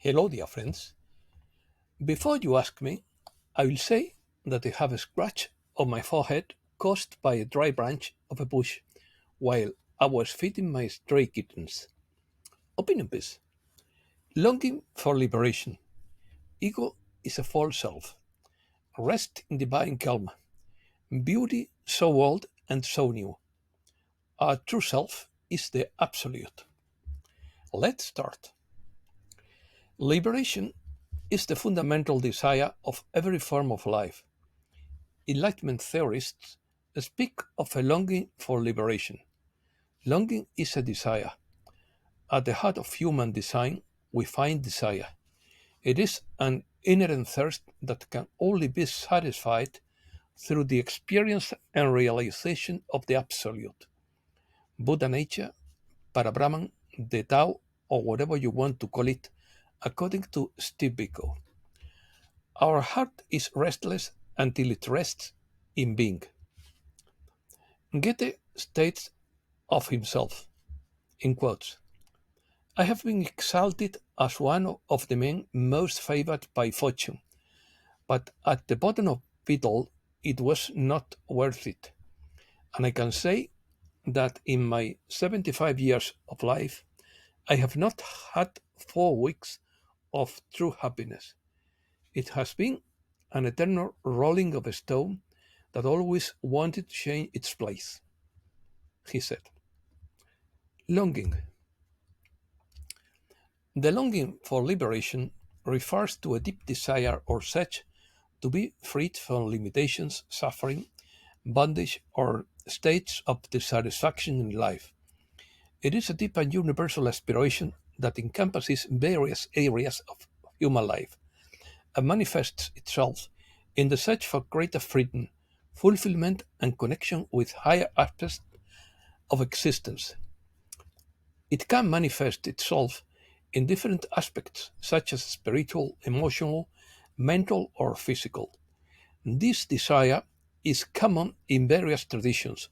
Hello, dear friends. Before you ask me, I will say that I have a scratch on my forehead caused by a dry branch of a bush while I was feeding my stray kittens. Opinion piece. Longing for liberation. Ego is a false self. Rest in divine calm. Beauty so old and so new. Our true self is the absolute. Let's start. Liberation is the fundamental desire of every form of life. Enlightenment theorists speak of a longing for liberation. Longing is a desire. At the heart of human design, we find desire. It is an inherent thirst that can only be satisfied through the experience and realization of the Absolute. Buddha nature, Parabrahman, the Tao, or whatever you want to call it, according to Steve Biko. Our heart is restless until it rests in being. Goethe states of himself, in quotes, I have been exalted as one of the men most favored by fortune, but at the bottom of it all, it was not worth it. And I can say that in my 75 years of life, I have not had 4 weeks of true happiness. It has been an eternal rolling of a stone that always wanted to change its place, he said. Longing. The longing for liberation refers to a deep desire or search to be freed from limitations, suffering, bondage, or states of dissatisfaction in life. It is a deep and universal aspiration that encompasses various areas of human life and manifests itself in the search for greater freedom, fulfillment, and connection with higher aspects of existence. It can manifest itself in different aspects, such as spiritual, emotional, mental, or physical. This desire is common in various traditions,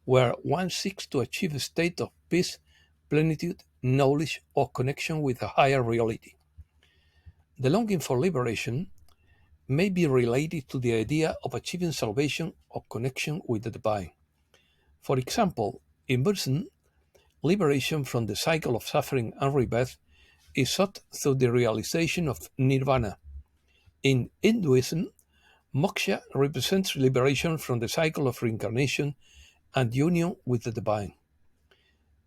where one seeks to achieve a state of peace, plenitude, knowledge, or connection with a higher reality. The longing for liberation may be related to the idea of achieving salvation or connection with the divine. For example, in Buddhism, liberation from the cycle of suffering and rebirth is sought through the realization of nirvana. In Hinduism, moksha represents liberation from the cycle of reincarnation and union with the divine.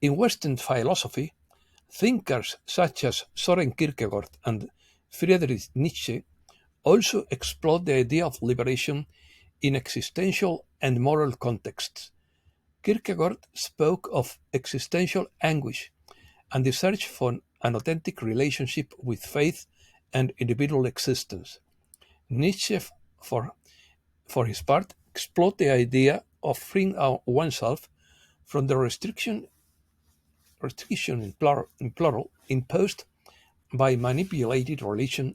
In Western philosophy, thinkers such as Soren Kierkegaard and Friedrich Nietzsche also explored the idea of liberation in existential and moral contexts. Kierkegaard spoke of existential anguish and the search for an authentic relationship with faith and individual existence. Nietzsche, for, for his part, explored the idea of freeing oneself from the restriction in plural imposed by manipulated religion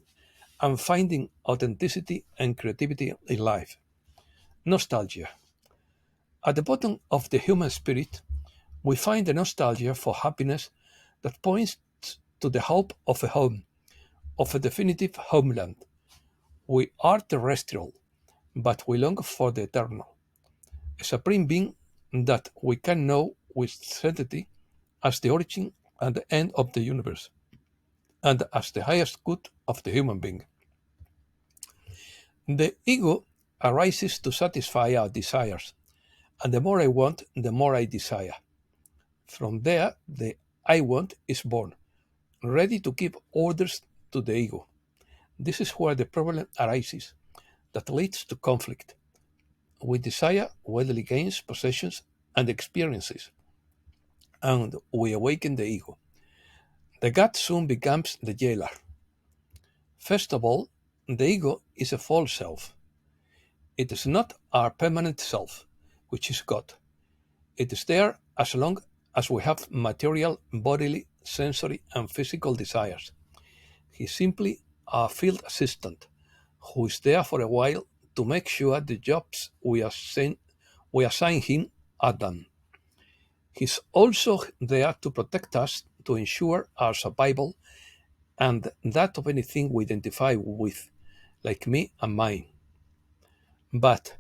and finding authenticity and creativity in life. Nostalgia. At the bottom of the human spirit, we find the nostalgia for happiness that points to the hope of a home, of a definitive homeland. We are terrestrial, but we long for the eternal, a supreme being that we can know with certainty as the origin and the end of the universe, and as the highest good of the human being. The ego arises to satisfy our desires, and the more I want, the more I desire. From there, the I want is born, ready to give orders to the ego. This is where the problem arises that leads to conflict. We desire worldly gains, possessions, and experiences, and we awaken the ego. The God soon becomes the jailer. First of all, the ego is a false self. It is not our permanent self, which is God. It is there as long as we have material, bodily, sensory, and physical desires. He is simply our field assistant, who is there for a while to make sure the jobs we assign him are done. He's also there to protect us, to ensure our survival, and that of anything we identify with, like me and mine. But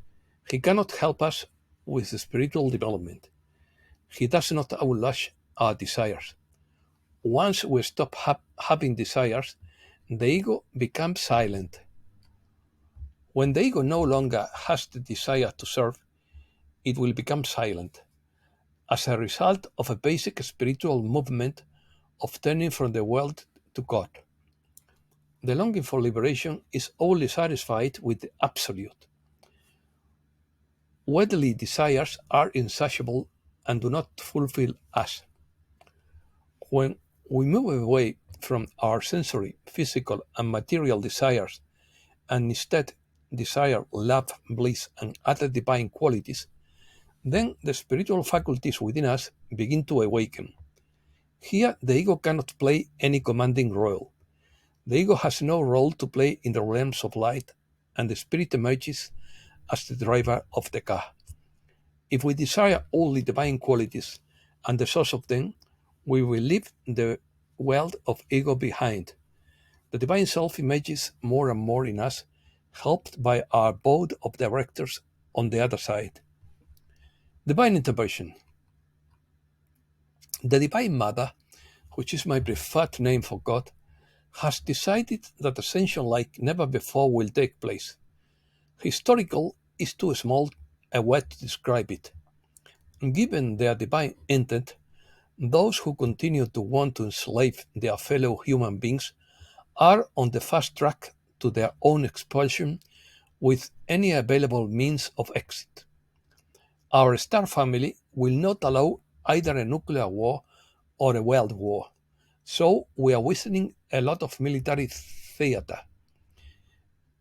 he cannot help us with spiritual development. He does not outlash our desires. Once we stop having desires, the ego becomes silent. When the ego no longer has the desire to serve, it will become silent as a result of a basic spiritual movement of turning from the world to God. The longing for liberation is only satisfied with the absolute. Worldly desires are insatiable and do not fulfill us. When we move away from our sensory, physical, and material desires and instead desire love, bliss, and other divine qualities, then the spiritual faculties within us begin to awaken. Here, the ego cannot play any commanding role. The ego has no role to play in the realms of light, and the spirit emerges as the driver of the car. If we desire only divine qualities and the source of them, we will leave the world of ego behind. The divine self emerges more and more in us, helped by our board of directors on the other side. Divine intervention. The Divine Mother, which is my preferred name for God, has decided that ascension like never before will take place. Historical is too small a word to describe it. Given their divine intent, those who continue to want to enslave their fellow human beings are on the fast track to their own expulsion with any available means of exit. Our star family will not allow either a nuclear war or a world war, so we are witnessing a lot of military theater.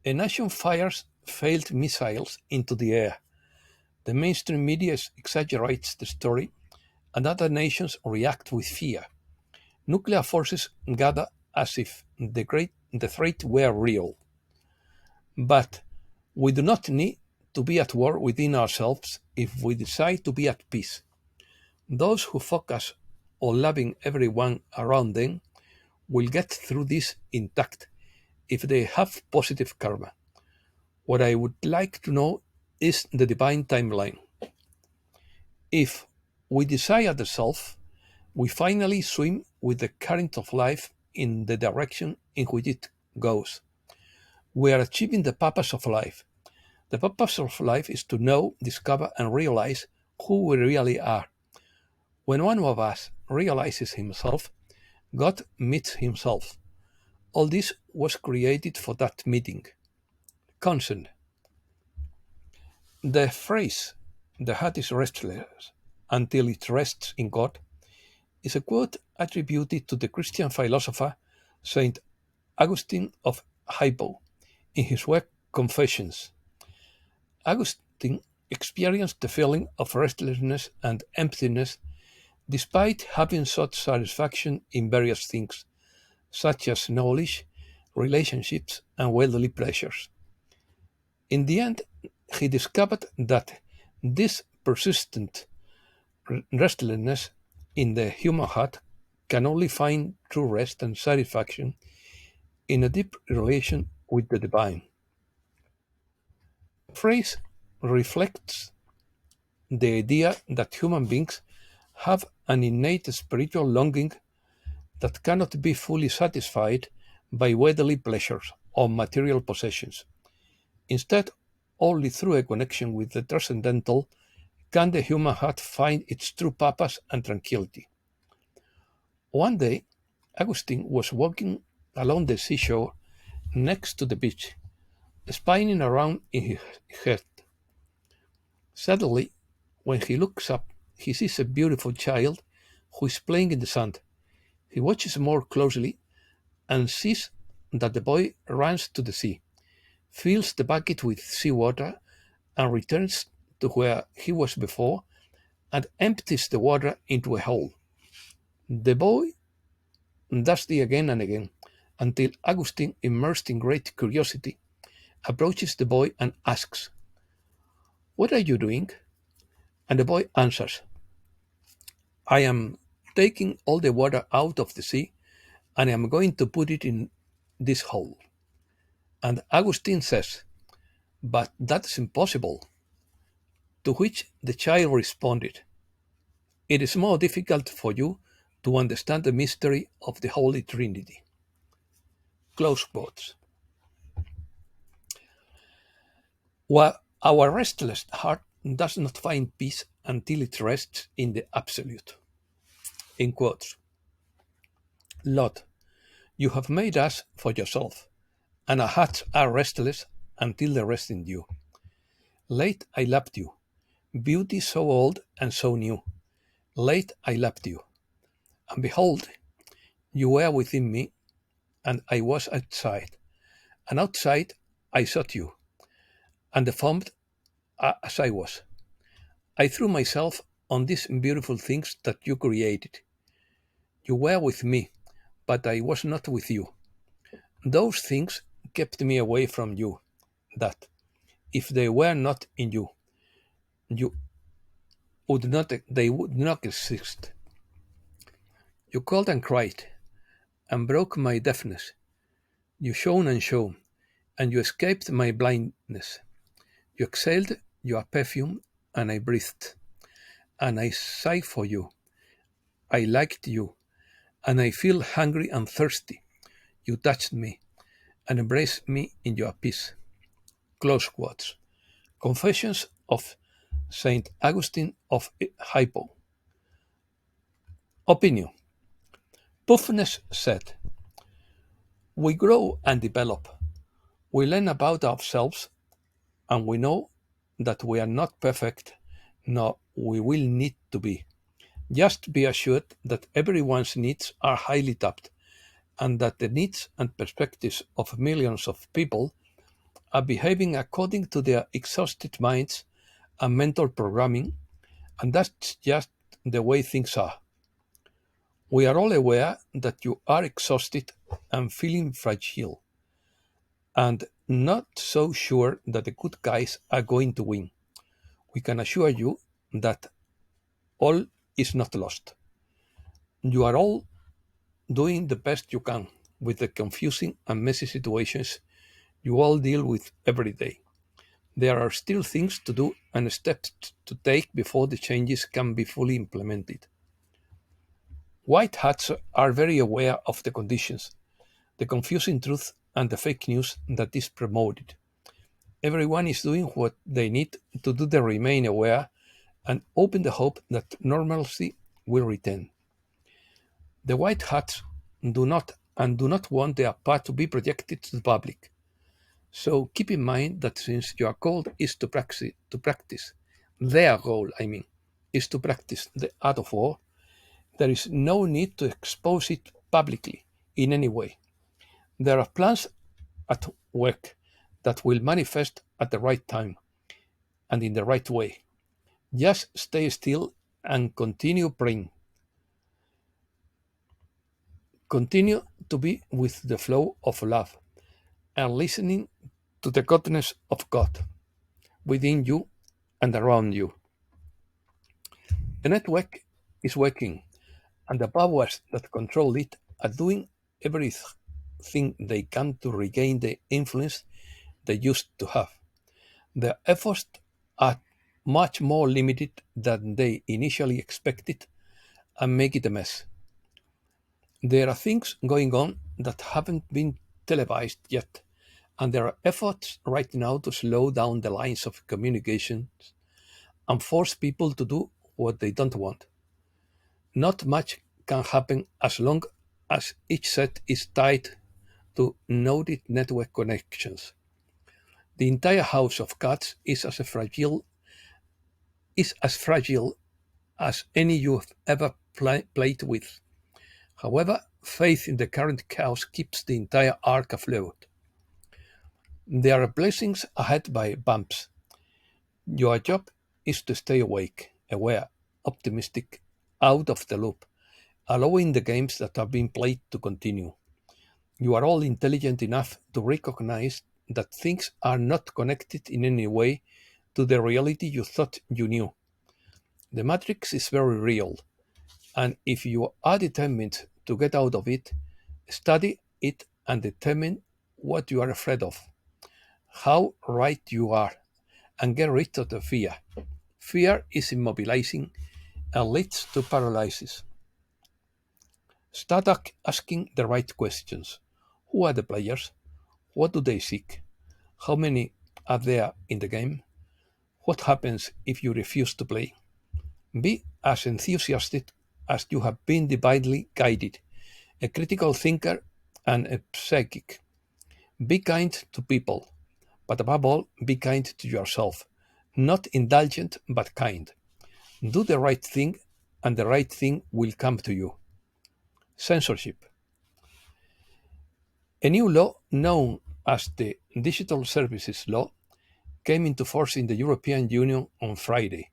A nation fires failed missiles into the air. The mainstream media exaggerates the story, and other nations react with fear. Nuclear forces gather as if the threat were real. But we do not need to be at war within ourselves if we decide to be at peace. Those who focus on loving everyone around them will get through this intact if they have positive karma. What I would like to know is the divine timeline. If we desire the self, we finally swim with the current of life in the direction in which it goes. We are achieving the purpose of life. The purpose of life is to know, discover, and realize who we really are. When one of us realizes himself, God meets himself. All this was created for that meeting. Consent. The phrase, the heart is restless until it rests in God, is a quote attributed to the Christian philosopher Saint Augustine of Hippo in his work Confessions. Augustine experienced the feeling of restlessness and emptiness despite having sought satisfaction in various things, such as knowledge, relationships, and worldly pleasures. In the end, he discovered that this persistent restlessness in the human heart can only find true rest and satisfaction in a deep relation with the divine. The phrase reflects the idea that human beings have an innate spiritual longing that cannot be fully satisfied by worldly pleasures or material possessions. Instead, only through a connection with the transcendental can the human heart find its true purpose and tranquility. One day, Augustine was walking along the seashore next to the beach, spinning around in his head. Suddenly, when he looks up, he sees a beautiful child who is playing in the sand. He watches more closely and sees that the boy runs to the sea, fills the bucket with seawater, and returns to where he was before and empties the water into a hole. The boy does this again and again until Augustine, immersed in great curiosity, approaches the boy and asks, "What are you doing?" And the boy answers, "I am taking all the water out of the sea and I am going to put it in this hole. And Augustine says, but that's impossible. To which the child responded, it is more difficult for you to understand the mystery of the Holy Trinity. Close quotes. While our restless heart does not find peace until it rests in the absolute. In quotes. Lord, you have made us for yourself, and our hearts are restless until they rest in you. Late I loved you, beauty so old and so new. Late I loved you, and behold, you were within me, and I was outside, and outside I sought you, and deformed as I was. I threw myself on these beautiful things that you created. You were with me, but I was not with you. Those things kept me away from you, that, if they were not in you, you they would not exist. You called and cried, and broke my deafness. You shone and shone, and you escaped my blindness. You exhaled your perfume, and I breathed, and I sighed for you. I liked you, and I feel hungry and thirsty. You touched me, and embraced me in your peace. Close quotes. Confessions of Saint Augustine of Hippo. Opinion. Puffness said, we grow and develop. We learn about ourselves, and we know that we are not perfect, nor we will need to be. Just be assured that everyone's needs are highly tapped, and that the needs and perspectives of millions of people are behaving according to their exhausted minds and mental programming, and that's just the way things are. We are all aware that you are exhausted and feeling fragile, and not so sure that the good guys are going to win. We can assure you that all is not lost. You are all doing the best you can with the confusing and messy situations you all deal with every day. There are still things to do and steps to take before the changes can be fully implemented. White hats are very aware of the conditions, the confusing truth, and the fake news that is promoted. Everyone is doing what they need to do to remain aware and open the hope that normalcy will return. The white hats do not want their part to be projected to the public. So keep in mind that since your goal is to practice their goal, is to practice the art of war, there is no need to expose it publicly in any way. There are plans at work that will manifest at the right time and in the right way. Just stay still and continue praying. Continue to be with the flow of love and listening to the goodness of God within you and around you. The network is working, and the powers that control it are doing everything they can to regain the influence they used to have. Their efforts are much more limited than they initially expected and make it a mess. There are things going on that haven't been televised yet, and there are efforts right now to slow down the lines of communication and force people to do what they don't want. Not much can happen as long as each set is tied to noded network connections. The entire house of cards is as fragile as any you've ever played with. However, faith in the current chaos keeps the entire ark afloat. There are blessings ahead by bumps. Your job is to stay awake, aware, optimistic, out of the loop, allowing the games that are being played to continue. You are all intelligent enough to recognize that things are not connected in any way to the reality you thought you knew. The matrix is very real, and if you are determined to get out of it, Study it and determine what you are afraid of, how right you are, and get rid of the fear. Fear is immobilizing and leads to paralysis. Start asking the right questions. Who are the players? What do they seek? How many are there in the game? What happens if you refuse to play? Be as enthusiastic as you have been divinely guided, a critical thinker and a psychic. Be kind to people, but above all, be kind to yourself. Not indulgent, but kind. Do the right thing, and the right thing will come to you. Censorship. A new law known as the Digital Services Law came into force in the European Union on Friday,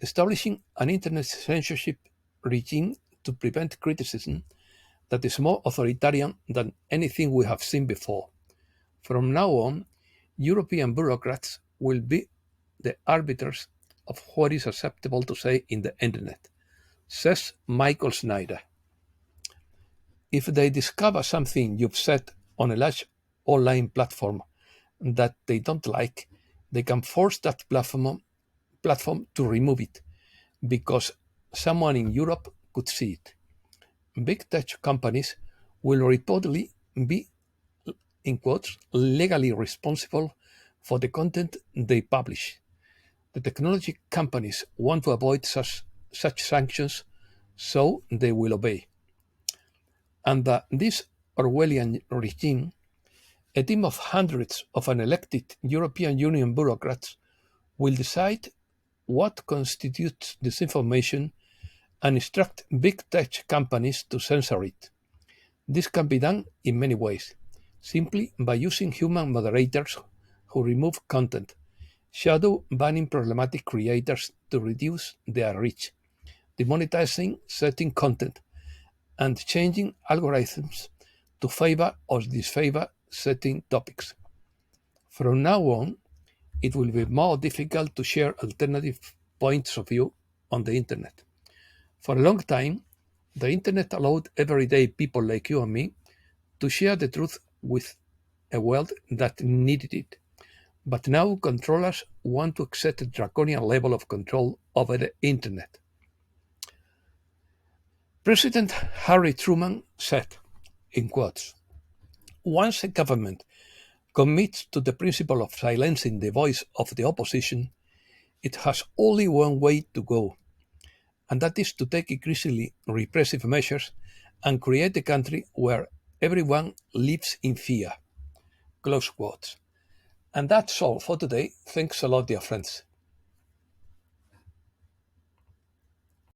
establishing an internet censorship regime to prevent criticism that is more authoritarian than anything we have seen before. From now on, European bureaucrats will be the arbiters of what is acceptable to say in the internet, says Michael Snyder. If they discover something you've said on a large online platform that they don't like, they can force that platform to remove it because someone in Europe could see it. Big tech companies will reportedly be, in quotes, legally responsible for the content they publish. The technology companies want to avoid such sanctions, so they will obey. Under this Orwellian regime, a team of hundreds of unelected European Union bureaucrats will decide what constitutes disinformation and instruct big tech companies to censor it. This can be done in many ways, simply by using human moderators who remove content, shadow banning problematic creators to reduce their reach, demonetizing certain content, and changing algorithms to favor or disfavor certain topics. From now on, it will be more difficult to share alternative points of view on the internet. For a long time, the internet allowed everyday people like you and me to share the truth with a world that needed it. But now controllers want to accept a draconian level of control over the internet. President Harry Truman said, in quotes, once a government commits to the principle of silencing the voice of the opposition, it has only one way to go, and that is to take increasingly repressive measures and create a country where everyone lives in fear. Close quotes. And that's all for today. Thanks a lot, dear friends.